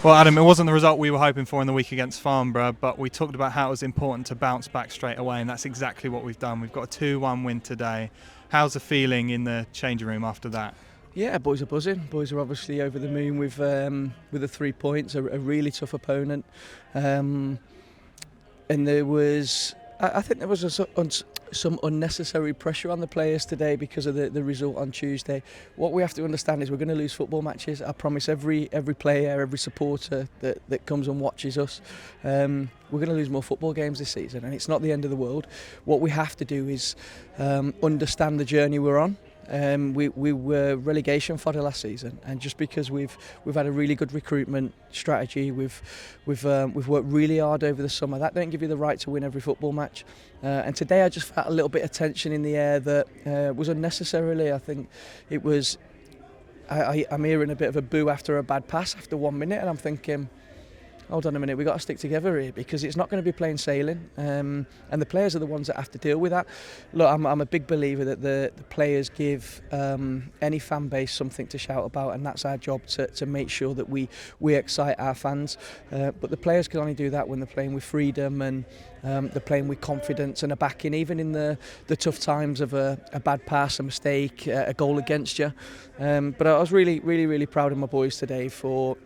Well, Adam, it wasn't the result we were hoping for in the week against Farnborough, but we talked about how it was important to bounce back straight away, and that's exactly what we've done. We've got a 2-1 win today. How's the feeling in the changing room after that? Yeah, boys are buzzing. Boys are obviously over the moon with the 3 points, a really tough opponent. And there was, I think there was some unnecessary pressure on the players today because of the result on Tuesday. What we have to understand is we're going to lose football matches. I promise every player, every supporter that comes and watches us, we're going to lose more football games this season, and it's not the end of the world. What we have to do is understand the journey we're on. We were relegation fodder last season, and just because we've had a really good recruitment strategy, we've worked really hard over the summer. That don't give you the right to win every football match. And today I just felt a little bit of tension in the air that was unnecessarily. I think it was. I'm hearing a bit of a boo after a bad pass after 1 minute, and I'm thinking, hold on a minute, we've got to stick together here because it's not going to be plain sailing, and the players are the ones that have to deal with that. Look, I'm a big believer that the players give any fan base something to shout about, and that's our job to make sure that we excite our fans. But the players can only do that when they're playing with freedom and they're playing with confidence and a backing, even in the tough times of a bad pass, a mistake, a goal against you. But I was really proud of my boys today for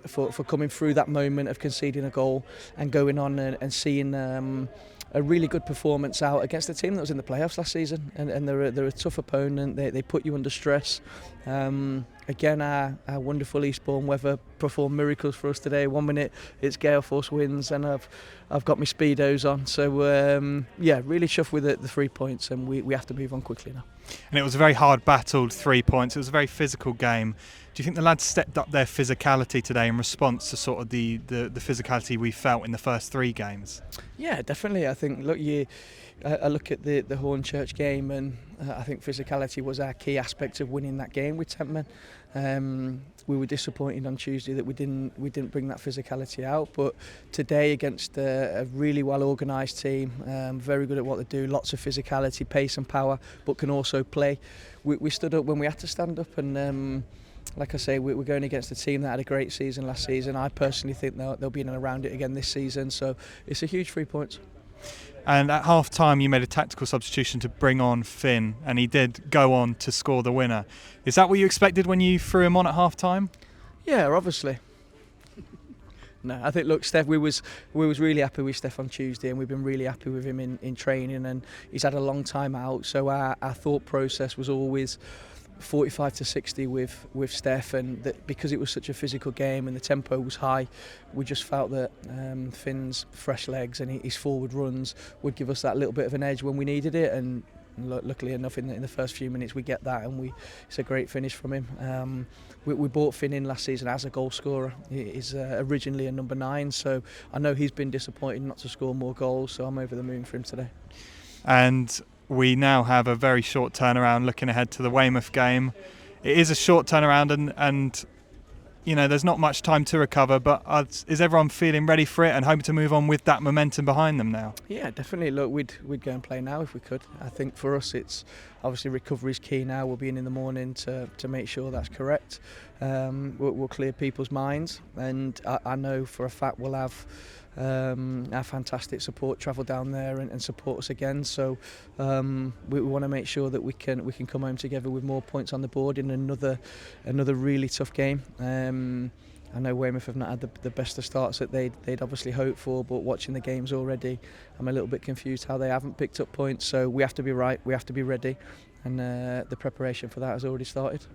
coming through that moment of conceding a goal and going on and seeing a really good performance out against a team that was in the playoffs last season, and they're a tough opponent. They put you under stress. Again, our wonderful Eastbourne weather performed miracles for us today. 1 minute it's gale force winds, and I've got my speedos on. So yeah, really chuffed with the 3 points, and we have to move on quickly now. And it was a very hard battled 3 points. It was a very physical game. Do you think the lads stepped up their physicality today in response to sort of the physicality we felt in the first 3 games? Yeah, definitely. I think, look, I look at the Hornchurch game, and I think physicality was our key aspect of winning that game with 10 men. We were disappointed on Tuesday that we didn't bring that physicality out, but today against a really well organised team, very good at what they do, lots of physicality, pace and power, but can also play. We stood up when we had to stand up, and like I say, we're going against a team that had a great season last season. I personally think they'll be in and around it again this season, so it's a huge 3 points. And at half time you made a tactical substitution to bring on Finn, and he did go on to score the winner. Is that what you expected when you threw him on at half time? Yeah, obviously. No, I think, look, Steph, we was really happy with Steph on Tuesday, and we've been really happy with him in training, and he's had a long time out, so our thought process was always 45 to 60 with Steph, and because it was such a physical game and the tempo was high, we just felt that Finn's fresh legs and his forward runs would give us that little bit of an edge when we needed it, and luckily enough in the first few minutes we get that, and it's a great finish from him. We brought Finn in last season as a goal scorer. He's originally a number 9, so I know he's been disappointed not to score more goals, so I'm over the moon for him today. And we now have a very short turnaround looking ahead to the Weymouth game. It is a short turnaround, and you know, there's not much time to recover, but is everyone feeling ready for it and hoping to move on with that momentum behind them now? Yeah, definitely. Look, we'd go and play now if we could. I think for us it's obviously recovery's key now. We'll be in the morning to make sure that's correct. We'll clear people's minds, and I know for a fact we'll have our fantastic support travel down there and support us again. So we want to make sure that we can come home together with more points on the board in another really tough game. I know Weymouth have not had the best of starts that they'd obviously hoped for, but watching the games already, I'm a little bit confused how they haven't picked up points. So we have to be right, we have to be ready, and the preparation for that has already started.